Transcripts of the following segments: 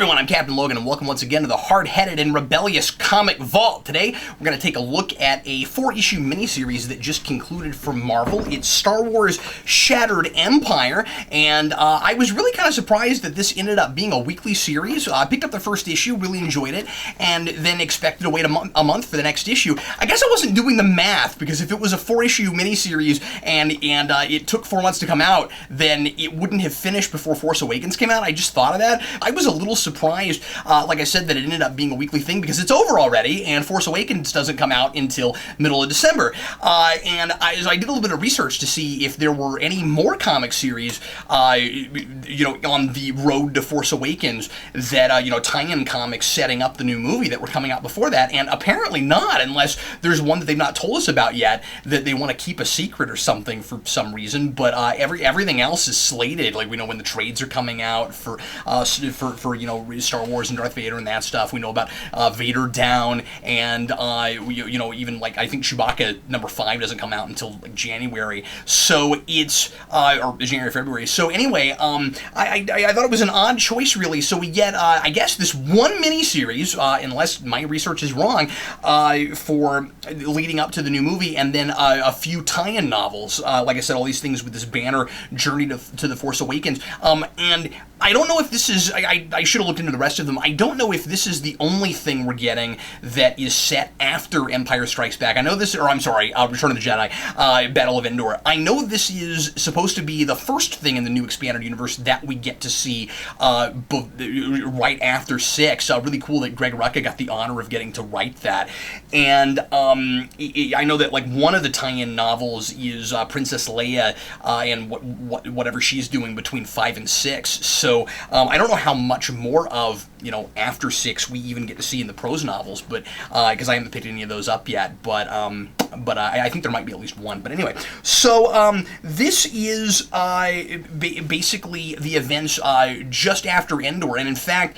everyone, I'm Captain Logan, and welcome once again to the hard-headed and rebellious Comic Vault. Today, we're going to take a look at a 4-issue miniseries that just concluded from Marvel. It's Star Wars Shattered Empire, and I was really kind of surprised that this ended up being a weekly series. I picked up the first issue, really enjoyed it, and then expected to wait a month for the next issue. I guess I wasn't doing the math, because if it was a 4-issue miniseries and it took 4 months to come out, then it wouldn't have finished before Force Awakens came out. I just thought of that. I was a little surprised, like I said, that it ended up being a weekly thing because it's over already, and Force Awakens doesn't come out until middle of December. And I did a little bit of research to see if there were any more comic series, on the road to Force Awakens that, tie-in comics setting up the new movie that were coming out before that, and apparently not, unless there's one that they've not told us about yet that they want to keep a secret or something for some reason. But everything else is slated. Like, we know when the trades are coming out for Star Wars and Darth Vader and that stuff. We know about Vader Down, and even like I think Chewbacca #5 doesn't come out until like January. So it's or January, February. So anyway, I thought it was an odd choice, really. So we get I guess this one miniseries, unless my research is wrong, for leading up to the new movie, and then a few tie-in novels. Like I said, all these things with this banner journey to the Force Awakens. And I don't know if this is, I should have looked into the rest of them. I don't know if this is the only thing we're getting that is set after Empire Strikes Back. I know this, or I'm sorry, Return of the Jedi, Battle of Endor. I know this is supposed to be the first thing in the new expanded universe that we get to see right after 6. Really cool that Greg Rucka got the honor of getting to write that. And I know that like one of the tie-in novels is Princess Leia and whatever she's doing between 5 and 6. So I don't know how much more of after 6 we even get to see in the prose novels, but because I haven't picked any of those up yet. But I think there might be at least one. But anyway, so this is basically the events just after Endor, and in fact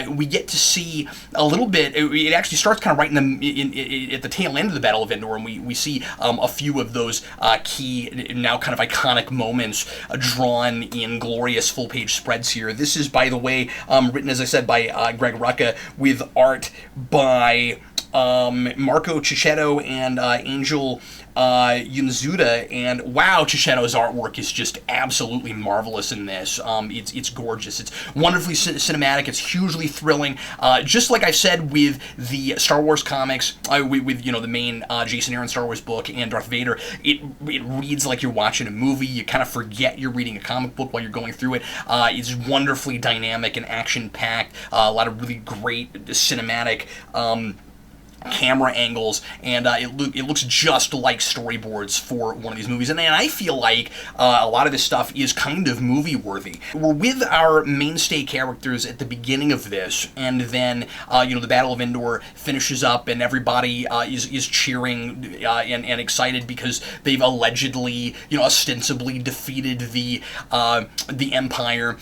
we get to see a little bit. It actually starts kind of right at the tail end of the Battle of Endor, and we see a few of those key, now kind of iconic moments drawn in glorious full-page spreads here. This is, by the way, written, as I said, by Greg Rucka, with art by Marco Cicchetto and Angel Yunzuda, and wow, Cicchetto's artwork is just absolutely marvelous in this. It's gorgeous. It's wonderfully cinematic. It's hugely thrilling. Just like I said with the Star Wars comics, with the main Jason Aaron Star Wars book and Darth Vader, it reads like you're watching a movie. You kind of forget you're reading a comic book while you're going through it. It's wonderfully dynamic and action-packed. A lot of really great cinematic camera angles, and it looks just like storyboards for one of these movies, and I feel like a lot of this stuff is kind of movie-worthy. We're with our mainstay characters at the beginning of this, and then the Battle of Endor finishes up, and everybody is cheering and excited because they've allegedly, ostensibly defeated the Empire,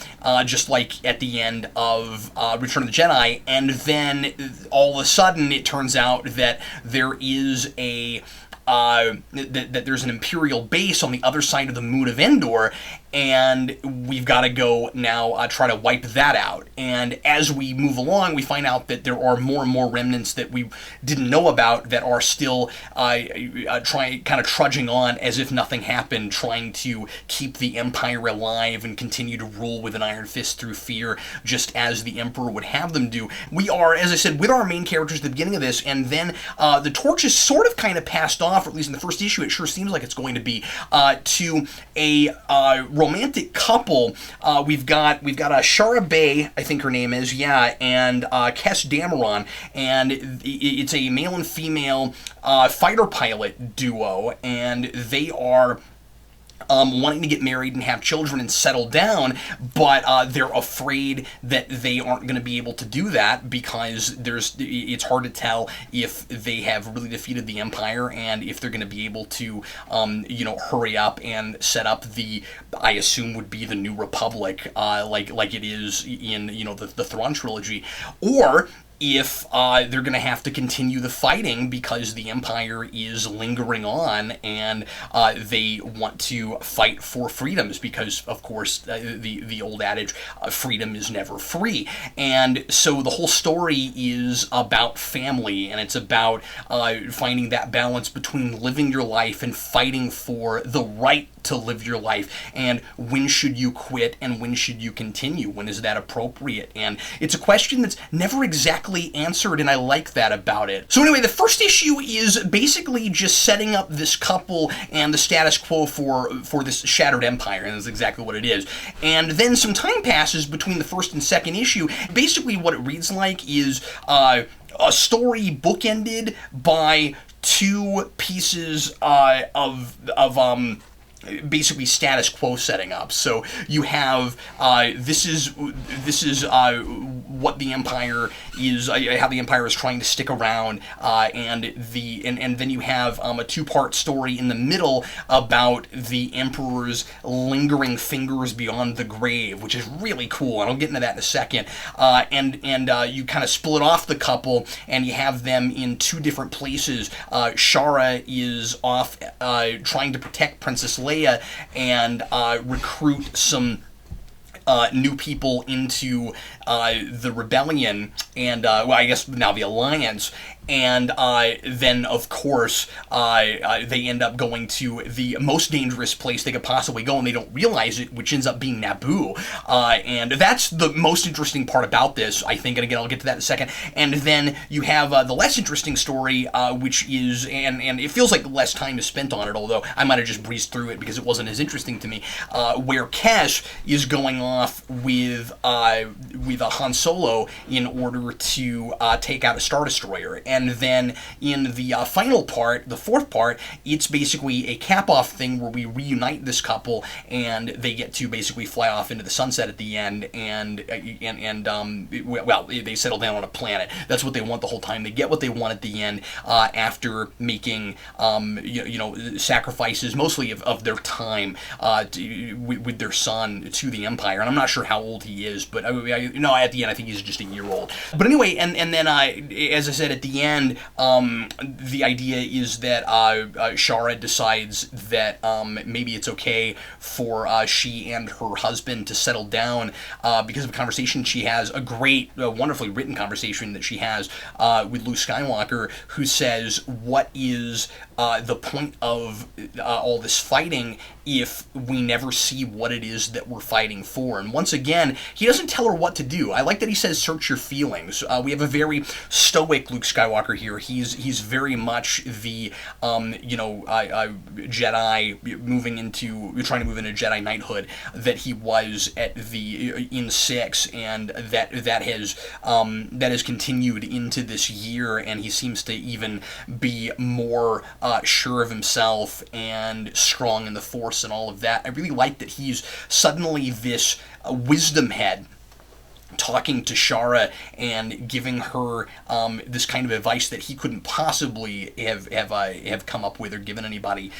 just like at the end of Return of the Jedi, and then all of a sudden it turns out that there is that there's an Imperial base on the other side of the moon of Endor, and we've got to go now try to wipe that out. And as we move along, we find out that there are more and more remnants that we didn't know about that are still trudging on as if nothing happened, trying to keep the Empire alive and continue to rule with an iron fist through fear, just as the Emperor would have them do. We are, as I said, with our main characters at the beginning of this, and then the torch is sort of kind of passed off, or at least in the first issue it sure seems like it's going to be, to a romantic couple. We've got a Shara Bay, I think her name is, and Kes Dameron, and it's a male and female fighter pilot duo, and they are wanting to get married and have children and settle down, but they're afraid that they aren't going to be able to do that because it's hard to tell if they have really defeated the Empire and if they're going to be able to, hurry up and set up I assume would be the New Republic, like it is in, the Thrawn trilogy, or if they're going to have to continue the fighting because the Empire is lingering on, and they want to fight for freedoms because, of course, the old adage, freedom is never free. And so the whole story is about family, and it's about finding that balance between living your life and fighting for the right to live your life, and when should you quit and when should you continue, when is that appropriate. And it's a question that's never exactly answered, and I like that about it. So anyway, the first issue is basically just setting up this couple and the status quo for this shattered empire, and that's exactly what it is. And then some time passes between the first and second issue. Basically what it reads like is a story bookended by two pieces of basically status quo setting up. So you have this is what the Empire is, how the Empire is trying to stick around, and then you have a two-part story in the middle about the Emperor's lingering fingers beyond the grave, which is really cool, and I'll get into that in a second. And you kind of split off the couple, and you have them in two different places. Shara is off trying to protect Princess Leia and recruit some new people into the rebellion, and well, I guess now the Alliance. And then, of course, they end up going to the most dangerous place they could possibly go, and they don't realize it, which ends up being Naboo. And that's the most interesting part about this, I think, and again, I'll get to that in a second. And then you have the less interesting story, which is, and it feels like less time is spent on it, although I might have just breezed through it because it wasn't as interesting to me, where Kesh is going off with a Han Solo in order to take out a Star Destroyer. And then in the final part, the fourth part, it's basically a cap-off thing where we reunite this couple, and they get to basically fly off into the sunset at the end, and well, they settle down on a planet. That's what they want the whole time. They get what they want at the end after making sacrifices, mostly of their time with their son to the Empire. And I'm not sure how old he is, but at the end I think he's just a year old. But anyway, and then as I said, at the end, the idea is that Shara decides that maybe it's okay for she and her husband to settle down because of a conversation she has, a great, wonderfully written conversation that she has with Luke Skywalker, who says, what is the point of all this fighting if we never see what it is that we're fighting for? And once again, he doesn't tell her what to do. I like that he says, search your feelings. We have a very stoic Luke Skywalker here. He's very much the Jedi trying to move into Jedi knighthood that he was in 6, and that has continued into this year, and he seems to even be more sure of himself and strong in the Force and all of that. I really like that he's suddenly this wisdom head talking to Shara and giving her this kind of advice that he couldn't possibly have come up with or given anybody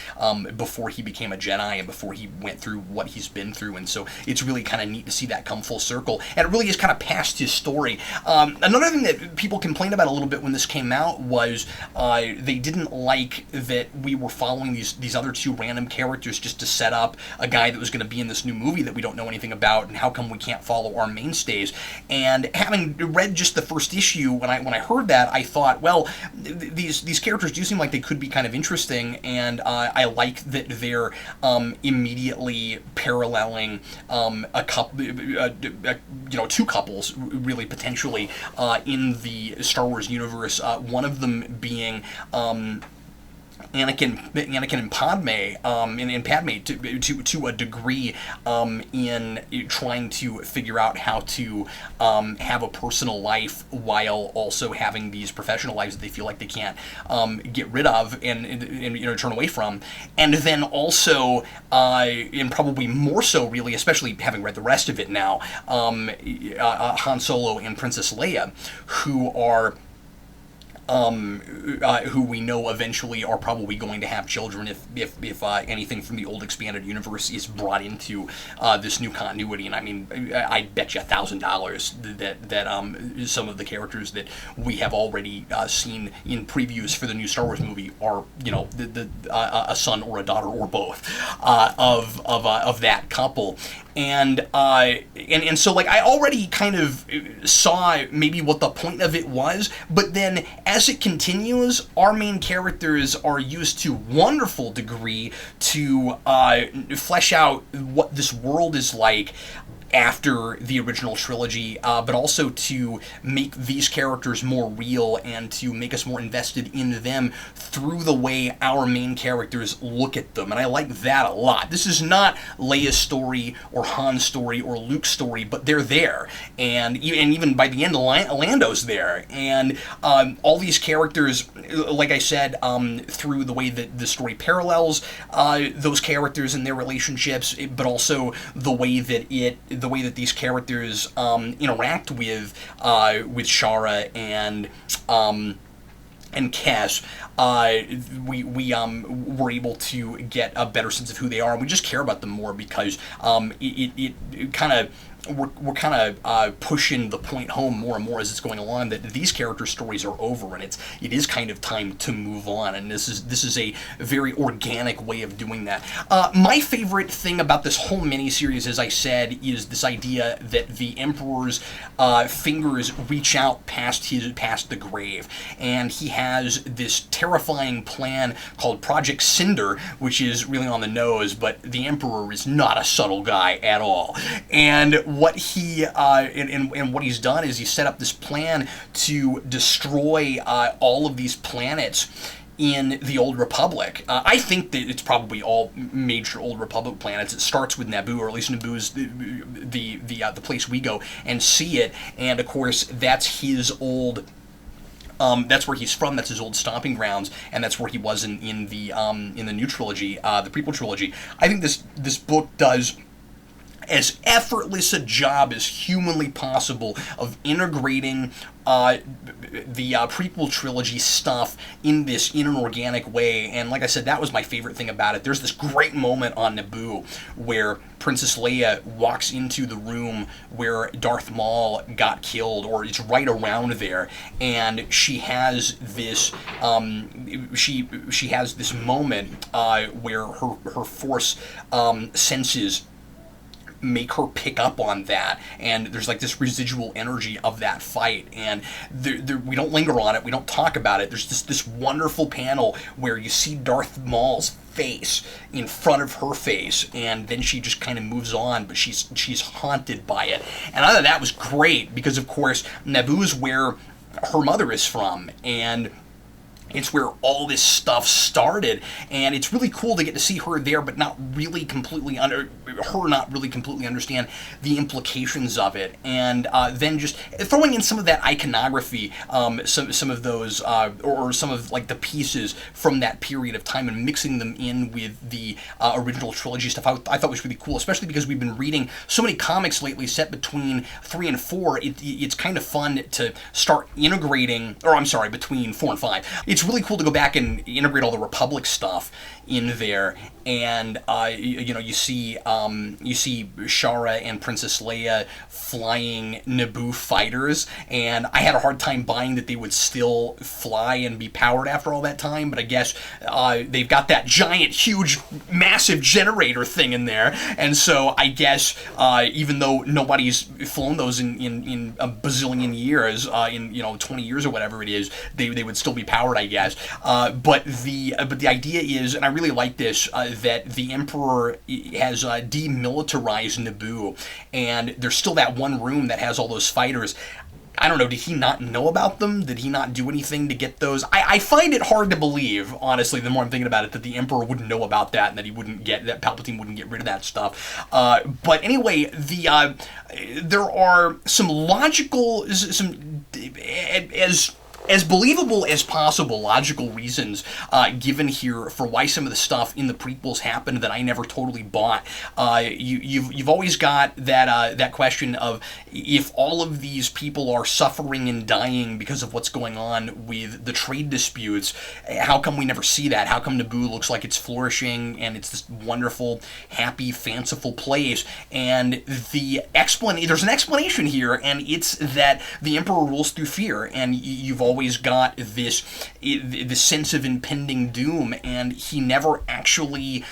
before he became a Jedi and before he went through what he's been through. And so it's really kind of neat to see that come full circle. And it really is kind of past his story. Another thing that people complained about a little bit when this came out was they didn't like that we were following these other two random characters just to set up a guy that was going to be in this new movie that we don't know anything about, and how come we can't follow our mainstays. And having read just the first issue, when I heard that, I thought, well, these characters do seem like they could be kind of interesting, and I like that they're immediately paralleling a couple, two couples, really potentially, in the Star Wars universe. One of them being Anakin and Padme, and Padme to a degree, in trying to figure out how to have a personal life while also having these professional lives that they feel like they can't get rid of and turn away from. And then also, and probably more so really, especially having read the rest of it now, Han Solo and Princess Leia, who are who we know eventually are probably going to have children if anything from the old expanded universe is brought into this new continuity. And I mean, I bet you $1,000 that some of the characters that we have already seen in previews for the new Star Wars movie are, you know, a son or a daughter or both of that couple. And so, like, I already kind of saw maybe what the point of it was, but then as it continues, our main characters are used to wonderful degree to flesh out what this world is like after the original trilogy, but also to make these characters more real and to make us more invested in them through the way our main characters look at them. And I like that a lot. This is not Leia's story or Han's story or Luke's story, but they're there. And even by the end, Lando's there. And all these characters, like I said, through the way that the story parallels those characters and their relationships, but also the way that these characters interact with Shara and Kes, we were able to get a better sense of who they are, and we just care about them more because it kind of we're kind of pushing the point home more and more as it's going along that these character stories are over and it is kind of time to move on, and this is a very organic way of doing that. My favorite thing about this whole miniseries, as I said, is this idea that the Emperor's fingers reach out past the grave, and he has this terrifying plan called Project Cinder, which is really on the nose, but the Emperor is not a subtle guy at all. And what he's done is he set up this plan to destroy all of these planets in the Old Republic. I think that it's probably all major Old Republic planets. It starts with Naboo, or at least Naboo's the place we go and see it. And of course, that's his old. That's where he's from. That's his old stomping grounds, and that's where he was in the new trilogy, the prequel trilogy. I think this book does as effortless a job as humanly possible of integrating the prequel trilogy stuff in an organic way. And like I said, that was my favorite thing about it. There's this great moment on Naboo where Princess Leia walks into the room where Darth Maul got killed, or it's right around there, and she has this she has this moment where her Force senses make her pick up on that, and there's like this residual energy of that fight, and we don't linger on it, we don't talk about it. There's this wonderful panel where you see Darth Maul's face in front of her face, and then she just kind of moves on, but she's haunted by it. And I thought that was great because, of course, Naboo is where her mother is from, and it's where all this stuff started, and it's really cool to get to see her there, but not really completely understand the implications of it. And then just throwing in some of that iconography, some of those, or some of like the pieces from that period of time, and mixing them in with the original trilogy stuff, I thought was really cool, especially because we've been reading so many comics lately set between 3 and 4. It's kind of fun to start integrating, or I'm sorry, between 4 and 5. It's really cool to go back and integrate all the Republic stuff in there, and you see Shara and Princess Leia flying Naboo fighters, and I had a hard time buying that they would still fly and be powered after all that time, but I guess they've got that giant, huge, massive generator thing in there, and so I guess even though nobody's flown those in a bazillion years, in 20 years or whatever it is, they would still be powered, I guess. But the idea is, and I really like this, that the Emperor has demilitarized Naboo, and there's still that one room that has all those fighters. I don't know, did he not know about them? Did he not do anything to get those? I find it hard to believe, honestly, the more I'm thinking about it, that the Emperor wouldn't know about that, and that that Palpatine wouldn't get rid of that stuff. But anyway, there are some logical, as as believable as possible logical reasons given here for why some of the stuff in the prequels happened that I never totally bought. You've always got that question of, if all of these people are suffering and dying because of what's going on with the trade disputes, how come we never see that? How come Naboo looks like it's flourishing and it's this wonderful, happy, fanciful place? And there's an explanation here, and it's that the Emperor rules through fear, and you've always got this sense of impending doom, and he never actually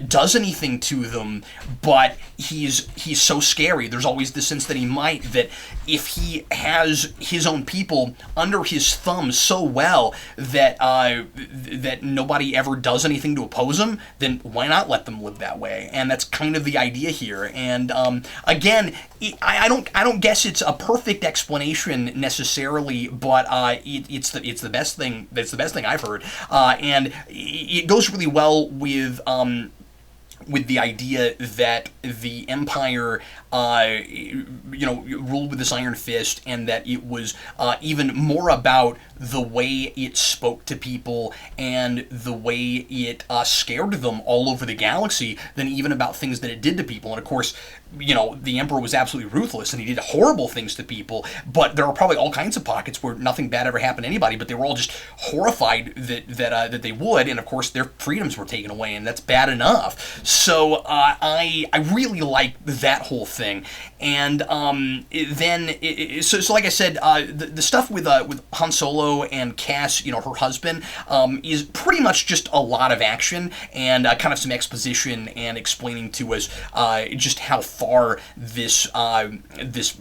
does anything to them, but he's so scary. There's always the sense that he might, that if he has his own people under his thumb so well that that nobody ever does anything to oppose him, then why not let them live that way? And that's kind of the idea here. And again, I don't guess it's a perfect explanation necessarily, but it's the best thing. That's the best thing I've heard, and it goes really well with the idea that the Empire, ruled with this iron fist, and that it was even more about the way it spoke to people and the way it scared them all over the galaxy than even about things that it did to people. And of course, the Emperor was absolutely ruthless, and he did horrible things to people, but there were probably all kinds of pockets where nothing bad ever happened to anybody, but they were all just horrified that they would, and of course their freedoms were taken away, and that's bad enough. So I really like that whole thing. And then, so like I said, the stuff with Han Solo and Cass, her husband, is pretty much just a lot of action and kind of some exposition and explaining to us just how far this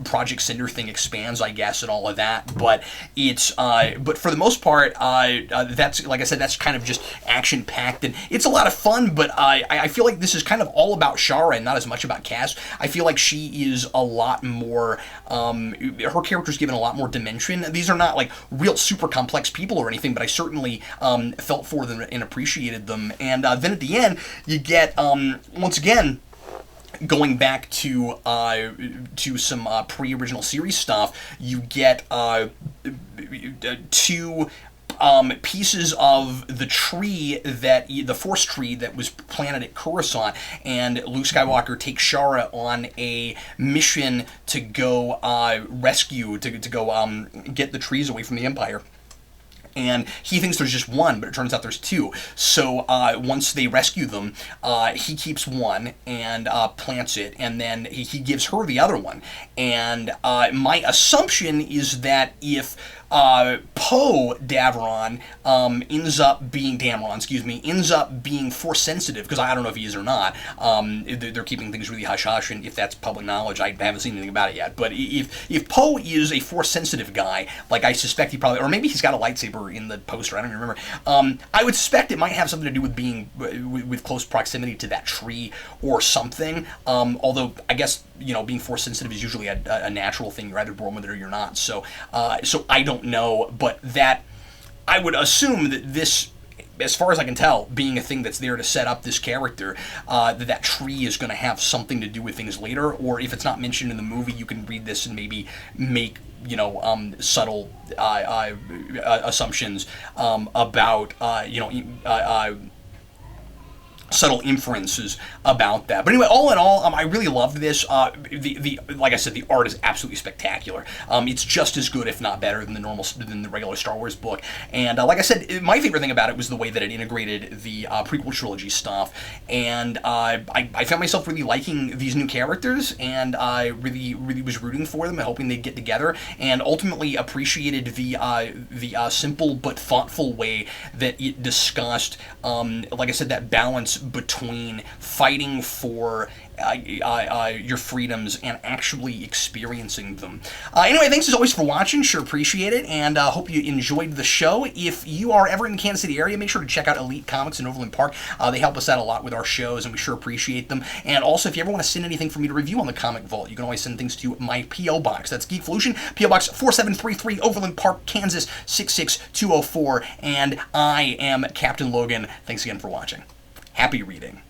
Project Cinder thing expands, I guess, and all of that. But but for the most part, that's, like I said, that's kind of just action packed, and it's a lot of fun. But I feel like this is kind of all about Shara and not as much about Cass. I feel like she is a lot more, her character's given a lot more dimension. These are not like real super complex people or anything, but I certainly felt for them and appreciated them. And then at the end, you get, once again, going back to some pre-original series stuff, you get two pieces of the tree, the force tree that was planted at Coruscant, and Luke Skywalker takes Shara on a mission to go rescue, to go get the trees away from the Empire. And he thinks there's just one, but it turns out there's two. So once they rescue them, he keeps one and plants it, and then he gives her the other one. And my assumption is that if Poe Dameron ends up being force sensitive, because I don't know if he is or not. They're keeping things really hush hush, and if that's public knowledge, I haven't seen anything about it yet. But if Poe is a force sensitive guy, like I suspect he probably, or maybe he's got a lightsaber in the poster, I don't even remember. I would suspect it might have something to do with being with close proximity to that tree or something. Although I guess being force sensitive is usually a natural thing. You're either born with it or you're not. So I don't know, but that I would assume that this, as far as I can tell, being a thing that's there to set up this character, that tree is going to have something to do with things later, or if it's not mentioned in the movie, you can read this and maybe make subtle assumptions about subtle inferences about that. But anyway, all in all, I really loved this. Like I said, the art is absolutely spectacular. It's just as good, if not better, than the regular Star Wars book. And like I said, my favorite thing about it was the way that it integrated the prequel trilogy stuff. And I found myself really liking these new characters, and I really was rooting for them and hoping they'd get together. And ultimately appreciated the simple but thoughtful way that it discussed, like I said, that balance between fighting for your freedoms and actually experiencing them. Anyway, thanks as always for watching. Sure appreciate it, and hope you enjoyed the show. If you are ever in the Kansas City area, make sure to check out Elite Comics in Overland Park. They help us out a lot with our shows, and we sure appreciate them. And also, if you ever want to send anything for me to review on the Comic Vault, you can always send things to my P.O. Box. That's Geekvolution, P.O. Box 4733, Overland Park, Kansas 66204. And I am Captain Logan. Thanks again for watching. Happy reading.